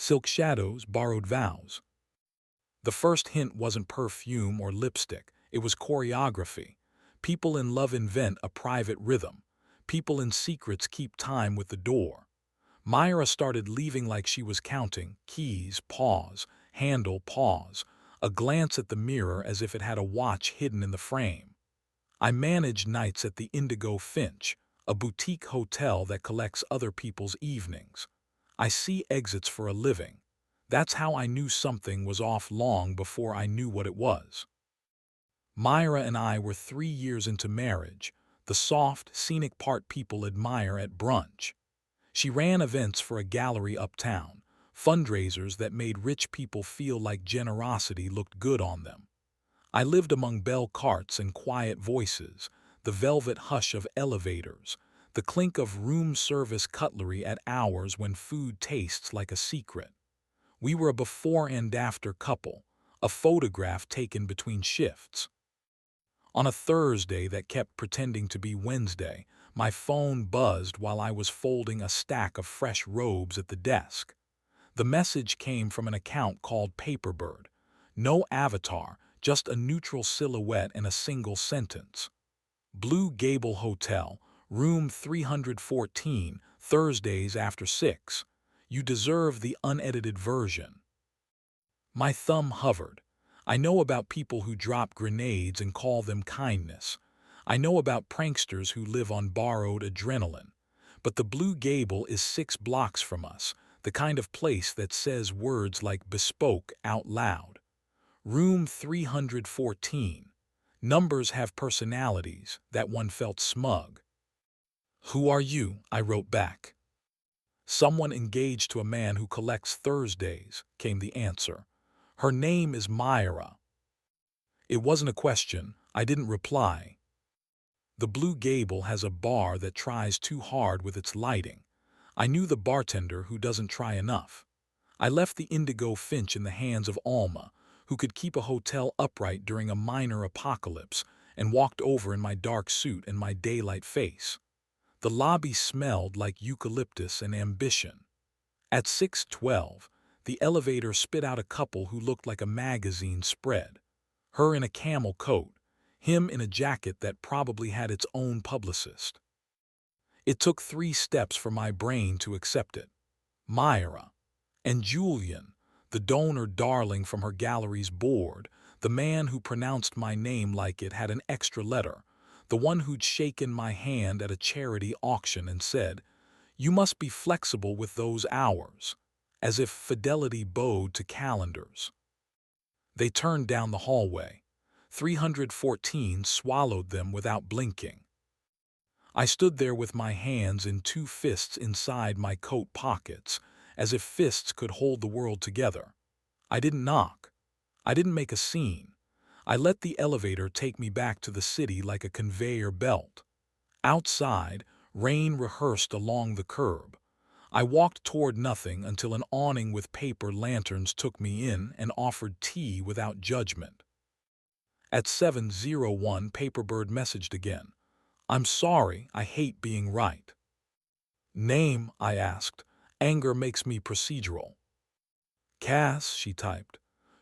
Silk shadows, borrowed vows. The first hint wasn't perfume or lipstick, it was choreography. People in love invent a private rhythm. People in secrets keep time with the door. Myra started leaving like she was counting: keys, pause; handle, pause; a glance at the mirror as if it had a watch hidden in the frame. I managed nights at the Indigo Finch, a boutique hotel that collects other people's evenings. I see exits for a living. That's how I knew something was off long before I knew what it was. Myra and I were 3 years into marriage, the soft, scenic part people admire at brunch. She ran events for a gallery uptown, fundraisers that made rich people feel like generosity looked good on them. I lived among bell carts and quiet voices, the velvet hush of elevators, the clink of room service cutlery at hours when food tastes like a secret. We were a before and after couple, a photograph taken between shifts. On a Thursday that kept pretending to be Wednesday, my phone buzzed while I was folding a stack of fresh robes at the desk. The message came from an account called Paperbird. No avatar, just a neutral silhouette and a single sentence. Blue Gable Hotel, room 314, Thursdays after 6. You deserve the unedited version. My thumb hovered. I know about people who drop grenades and call them kindness. I know about pranksters who live on borrowed adrenaline. But the Blue Gable is 6 blocks from us, the kind of place that says words like bespoke out loud. Room 314. Numbers have personalities, that one felt smug. Who are you? I wrote back. Someone engaged to a man who collects Thursdays, came the answer. Her name is Myra. It wasn't a question. I didn't reply. The Blue Gable has a bar that tries too hard with its lighting. I knew the bartender who doesn't try enough. I left the Indigo Finch in the hands of Alma, who could keep a hotel upright during a minor apocalypse, and walked over in my dark suit and my daylight face. The lobby smelled like eucalyptus and ambition. At 6:12, the elevator spit out a couple who looked like a magazine spread. Her in a camel coat, him in a jacket that probably had its own publicist. It took 3 steps for my brain to accept it. Myra. And Julian, the donor darling from her gallery's board, the man who pronounced my name like it had an extra letter, the one who'd shaken my hand at a charity auction and said, "You must be flexible with those hours," as if Fidelity bowed to calendars. They turned down the hallway. 314 swallowed them without blinking. I stood there with my hands in 2 fists inside my coat pockets, as if fists could hold the world together. I didn't knock. I didn't make a scene. I let the elevator take me back to the city like a conveyor belt. Outside, rain rehearsed along the curb. I walked toward nothing until an awning with paper lanterns took me in and offered tea without judgment. At 7:01, Paperbird messaged again. "I'm sorry, I hate being right." "Name?" I asked. Anger makes me procedural. "Cass," she typed.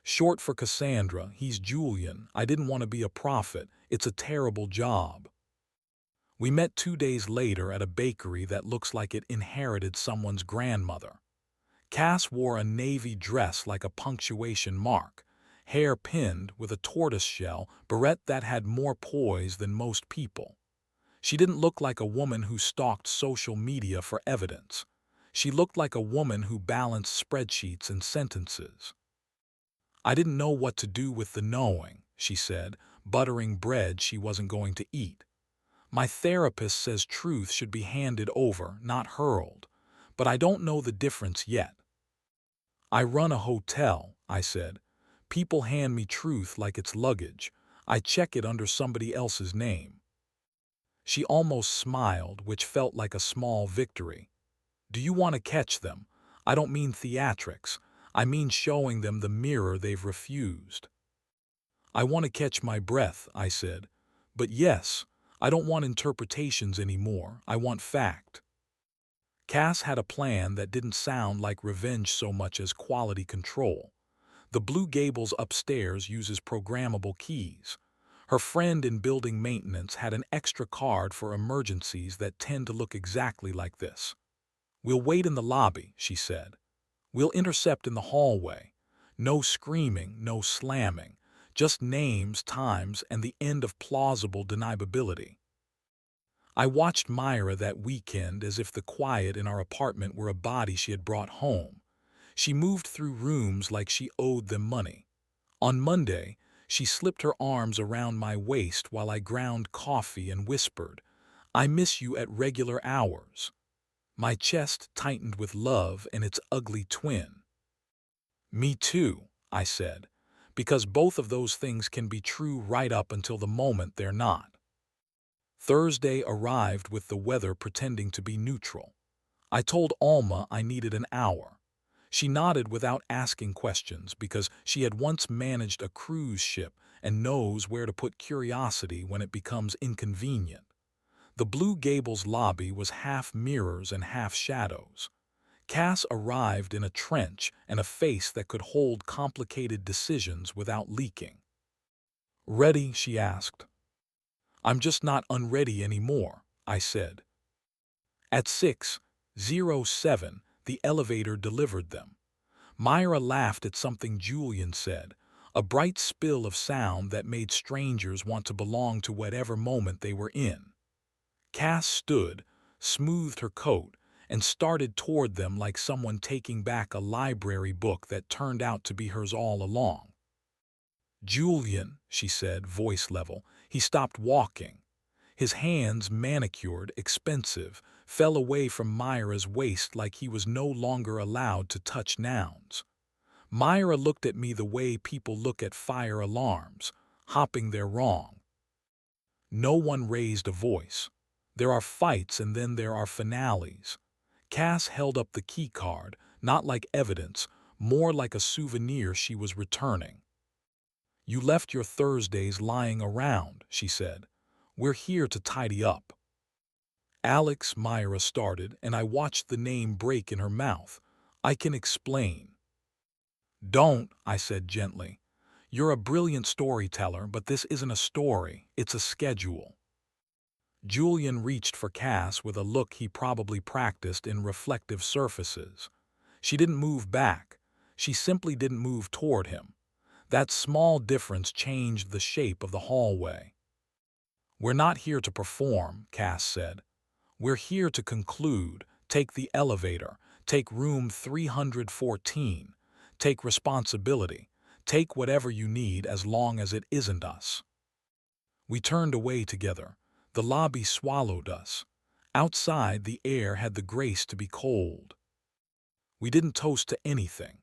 "Short for Cassandra, he's Julian. I didn't want to be a prophet. It's a terrible job." We met 2 days later at a bakery that looks like it inherited someone's grandmother. Cass wore a navy dress like a punctuation mark, hair pinned with a tortoiseshell barrette that had more poise than most people. She didn't look like a woman who stalked social media for evidence. She looked like a woman who balanced spreadsheets and sentences. "I didn't know what to do with the knowing," she said, buttering bread she wasn't going to eat. "My therapist says truth should be handed over, not hurled, but I don't know the difference yet." "I run a hotel," I said. "People hand me truth like it's luggage. I check it under somebody else's name." She almost smiled, which felt like a small victory. "Do you want to catch them? I don't mean theatrics. I mean showing them the mirror they've refused." "I want to catch my breath," I said. "But yes, I don't want interpretations anymore. I want fact." Cass had a plan that didn't sound like revenge so much as quality control. The Blue Gables upstairs uses programmable keys. Her friend in building maintenance had an extra card for emergencies that tend to look exactly like this. "We'll wait in the lobby," she said. "We'll intercept in the hallway. No screaming, no slamming. Just names, times, and the end of plausible deniability." I watched Myra that weekend as if the quiet in our apartment were a body she had brought home. She moved through rooms like she owed them money. On Monday, she slipped her arms around my waist while I ground coffee and whispered, "I miss you at regular hours." My chest tightened with love and its ugly twin. "Me too," I said, because both of those things can be true right up until the moment they're not. Thursday arrived with the weather pretending to be neutral. I told Alma I needed an hour. She nodded without asking questions because she had once managed a cruise ship and knows where to put curiosity when it becomes inconvenient. The Blue Gables lobby was half mirrors and half shadows. Cass arrived in a trench and a face that could hold complicated decisions without leaking. "Ready?" she asked. "I'm just not unready anymore," I said. At 6:07, the elevator delivered them. Myra laughed at something Julian said, a bright spill of sound that made strangers want to belong to whatever moment they were in. Cass stood, smoothed her coat, and started toward them like someone taking back a library book that turned out to be hers all along. "Julian," she said, voice level. He stopped walking. His hands, manicured, expensive, fell away from Myra's waist like he was no longer allowed to touch nouns. Myra looked at me the way people look at fire alarms, hopping their wrong. No one raised a voice. There are fights and then there are finales. Cass held up the key card, not like evidence, more like a souvenir she was returning. "You left your Thursdays lying around," she said. "We're here to tidy up." "Alex," Myra started, and I watched the name break in her mouth. "I can explain." "Don't," I said gently. "You're a brilliant storyteller, but this isn't a story, it's a schedule." Julian reached for Cass with a look he probably practiced in reflective surfaces. She didn't move back. She simply didn't move toward him. That small difference changed the shape of the hallway. "We're not here to perform," Cass said. "We're here to conclude. Take the elevator. Take room 314. Take responsibility. Take whatever you need as long as it isn't us." We turned away together. The lobby swallowed us. Outside, the air had the grace to be cold. We didn't toast to anything.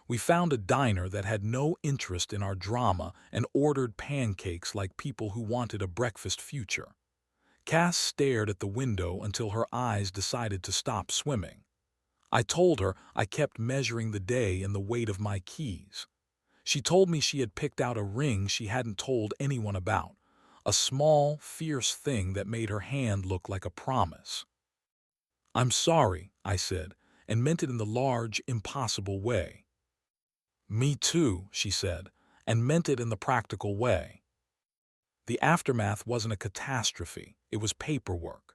We found a diner that had no interest in our drama and ordered pancakes like people who wanted a breakfast future. Cass stared at the window until her eyes decided to stop swimming. I told her I kept measuring the day and the weight of my keys. She told me she had picked out a ring she hadn't told anyone about, a small, fierce thing that made her hand look like a promise. "I'm sorry," I said, and meant it in the large, impossible way. "Me too," she said, and meant it in the practical way. The aftermath wasn't a catastrophe, it was paperwork.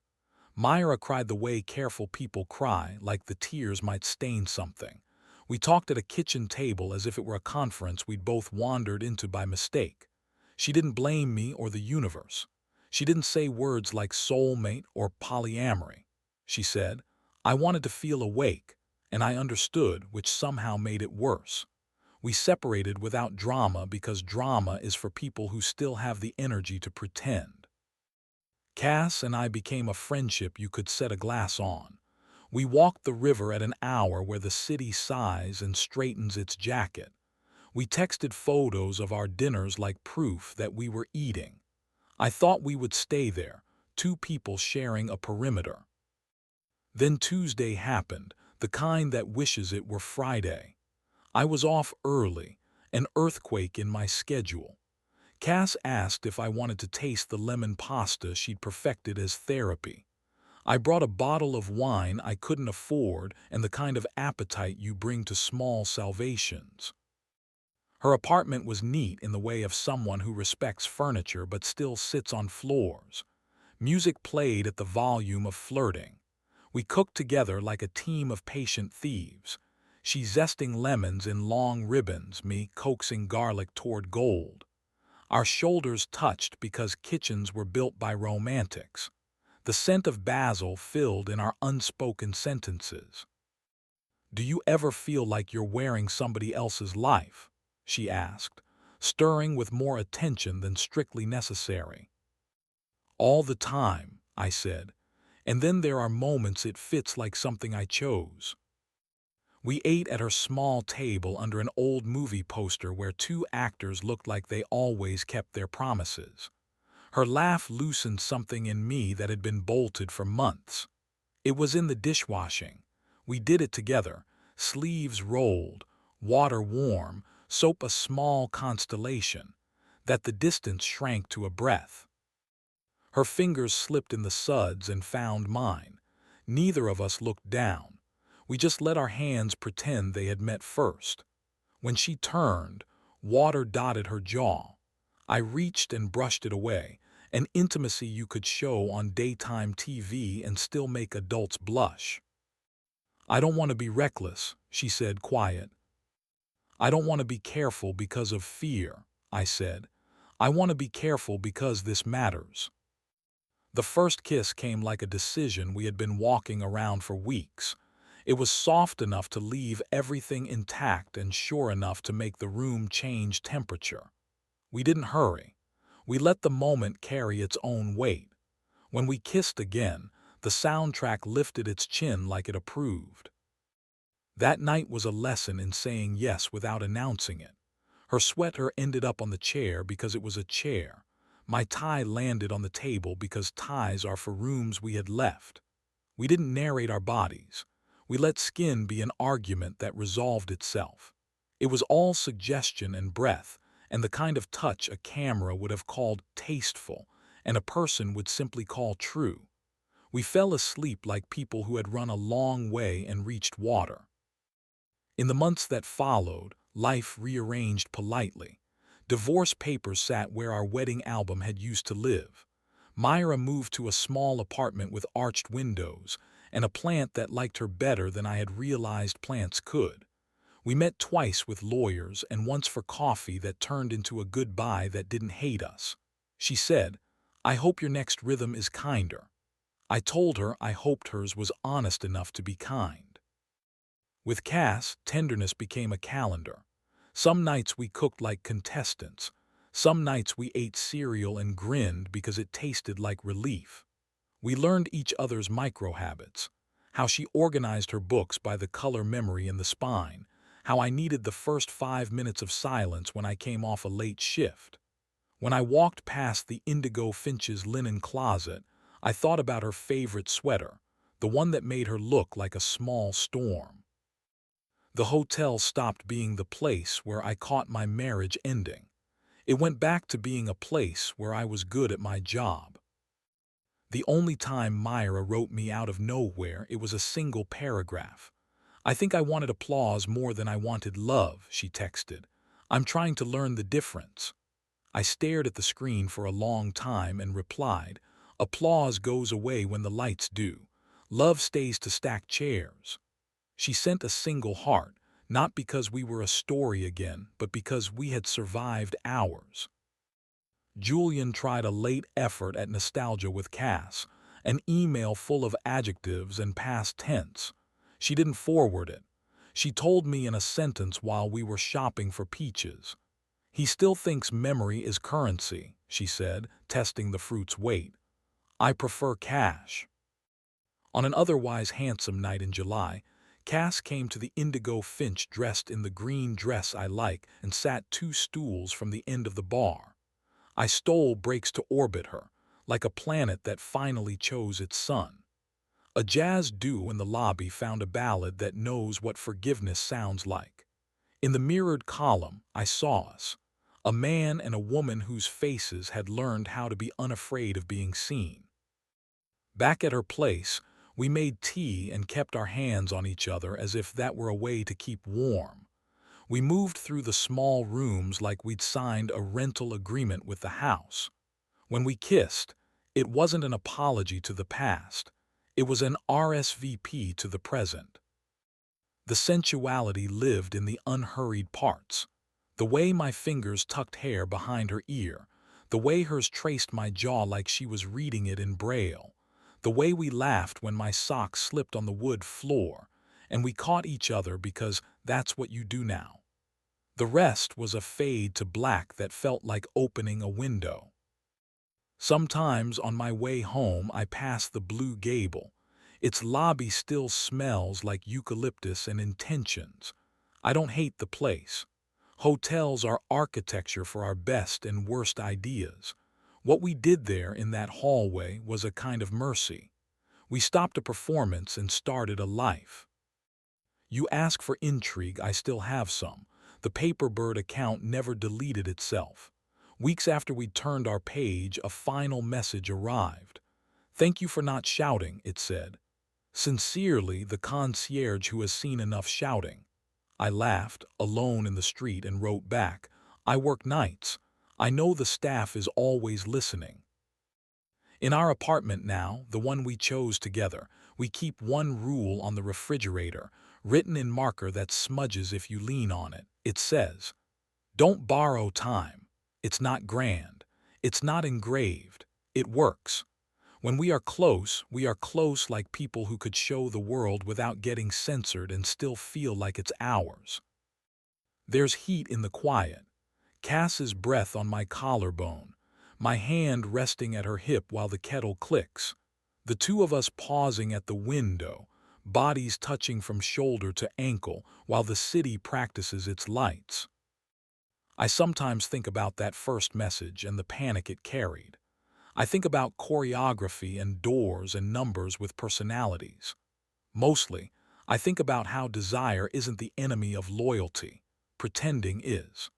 Myra cried the way careful people cry, like the tears might stain something. We talked at a kitchen table as if it were a conference we'd both wandered into by mistake. She didn't blame me or the universe. She didn't say words like soulmate or polyamory. She said, "I wanted to feel awake," and I understood, which somehow made it worse. We separated without drama because drama is for people who still have the energy to pretend. Cass and I became a friendship you could set a glass on. We walked the river at an hour where the city sighs and straightens its jacket. We texted photos of our dinners like proof that we were eating. I thought we would stay there, two people sharing a perimeter. Then Tuesday happened, the kind that wishes it were Friday. I was off early, an earthquake in my schedule. Cass asked if I wanted to taste the lemon pasta she'd perfected as therapy. I brought a bottle of wine I couldn't afford and the kind of appetite you bring to small salvations. Her apartment was neat in the way of someone who respects furniture but still sits on floors. Music played at the volume of flirting. We cooked together like a team of patient thieves. She zesting lemons in long ribbons, me coaxing garlic toward gold. Our shoulders touched because kitchens were built by romantics. The scent of basil filled in our unspoken sentences. "Do you ever feel like you're wearing somebody else's life?" she asked, stirring with more attention than strictly necessary. "All the time," I said, "and then there are moments it fits like something I chose." We ate at her small table under an old movie poster where two actors looked like they always kept their promises. Her laugh loosened something in me that had been bolted for months. It was in the dishwashing. We did it together, sleeves rolled, water warm, soap a small constellation, that the distance shrank to a breath. Her fingers slipped in the suds and found mine. Neither of us looked down. We just let our hands pretend they had met first. When she turned, water dotted her jaw. I reached and brushed it away, an intimacy you could show on daytime TV and still make adults blush. "I don't want to be reckless," she said, quiet. "I don't want to be careful because of fear," I said. "I want to be careful because this matters." The first kiss came like a decision we had been walking around for weeks. It was soft enough to leave everything intact and sure enough to make the room change temperature. We didn't hurry. We let the moment carry its own weight. When we kissed again, the soundtrack lifted its chin like it approved. That night was a lesson in saying yes without announcing it. Her sweater ended up on the chair because it was a chair. My tie landed on the table because ties are for rooms we had left. We didn't narrate our bodies. We let skin be an argument that resolved itself. It was all suggestion and breath, and the kind of touch a camera would have called tasteful, and a person would simply call true. We fell asleep like people who had run a long way and reached water. In the months that followed, life rearranged politely. Divorce papers sat where our wedding album had used to live. Myra moved to a small apartment with arched windows and a plant that liked her better than I had realized plants could. We met twice with lawyers and once for coffee that turned into a goodbye that didn't hate us. She said, "I hope your next rhythm is kinder." I told her I hoped hers was honest enough to be kind. With Cass, tenderness became a calendar. Some nights we cooked like contestants. Some nights we ate cereal and grinned because it tasted like relief. We learned each other's micro-habits. How she organized her books by the color memory in the spine. How I needed the first 5 minutes of silence when I came off a late shift. When I walked past the Indigo Finch's linen closet, I thought about her favorite sweater, the one that made her look like a small storm. The hotel stopped being the place where I caught my marriage ending. It went back to being a place where I was good at my job. The only time Myra wrote me out of nowhere, it was a single paragraph. "I think I wanted applause more than I wanted love," she texted. "I'm trying to learn the difference." I stared at the screen for a long time and replied, "Applause goes away when the lights do. Love stays to stack chairs." She sent a single heart, not because we were a story again, but because we had survived hours. Julian tried a late effort at nostalgia with Cass, an email full of adjectives and past tense. She didn't forward it. She told me in a sentence while we were shopping for peaches. "He still thinks memory is currency," she said, testing the fruit's weight. "I prefer cash." On an otherwise handsome night in July, Cass came to the Indigo Finch dressed in the green dress I like and sat 2 stools from the end of the bar. I stole breaks to orbit her, like a planet that finally chose its sun. A jazz duo in the lobby found a ballad that knows what forgiveness sounds like. In the mirrored column, I saw us, a man and a woman whose faces had learned how to be unafraid of being seen. Back at her place, we made tea and kept our hands on each other as if that were a way to keep warm. We moved through the small rooms like we'd signed a rental agreement with the house. When we kissed, it wasn't an apology to the past. It was an RSVP to the present. The sensuality lived in the unhurried parts. The way my fingers tucked hair behind her ear, the way hers traced my jaw like she was reading it in braille, the way we laughed when my socks slipped on the wood floor, and we caught each other because that's what you do now. The rest was a fade to black that felt like opening a window. Sometimes on my way home I pass the Blue Gable. Its lobby still smells like eucalyptus and intentions. I don't hate the place. Hotels are architecture for our best and worst ideas. What we did there in that hallway was a kind of mercy. We stopped a performance and started a life. You ask for intrigue, I still have some. The Paperbird account never deleted itself. Weeks after we turned our page, a final message arrived. "Thank you for not shouting," it said. "Sincerely, the concierge who has seen enough shouting." I laughed, alone in the street, and wrote back, "I work nights. I know the staff is always listening." In our apartment now, the one we chose together, we keep one rule on the refrigerator, written in marker that smudges if you lean on it. It says, "Don't borrow time. It's not grand. It's not engraved. It works." When we are close like people who could show the world without getting censored and still feel like it's ours. There's heat in the quiet. Cass's breath on my collarbone, my hand resting at her hip while the kettle clicks. The two of us pausing at the window, bodies touching from shoulder to ankle while the city practices its lights. I sometimes think about that first message and the panic it carried. I think about choreography and doors and numbers with personalities. Mostly, I think about how desire isn't the enemy of loyalty. Pretending is.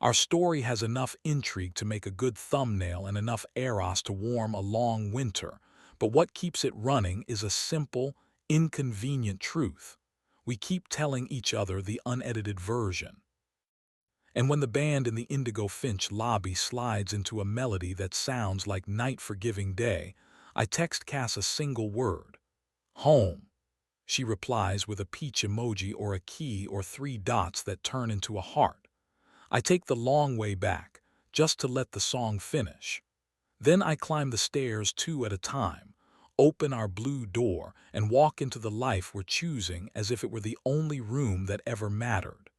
Our story has enough intrigue to make a good thumbnail and enough eros to warm a long winter, but what keeps it running is a simple, inconvenient truth. We keep telling each other the unedited version. And when the band in the Indigo Finch lobby slides into a melody that sounds like Night Forgiving Day, I text Cass a single word, "Home." She replies with a peach emoji or a key or 3 dots that turn into a heart. I take the long way back, just to let the song finish. Then I climb the stairs 2 at a time, open our blue door, and walk into the life we're choosing as if it were the only room that ever mattered.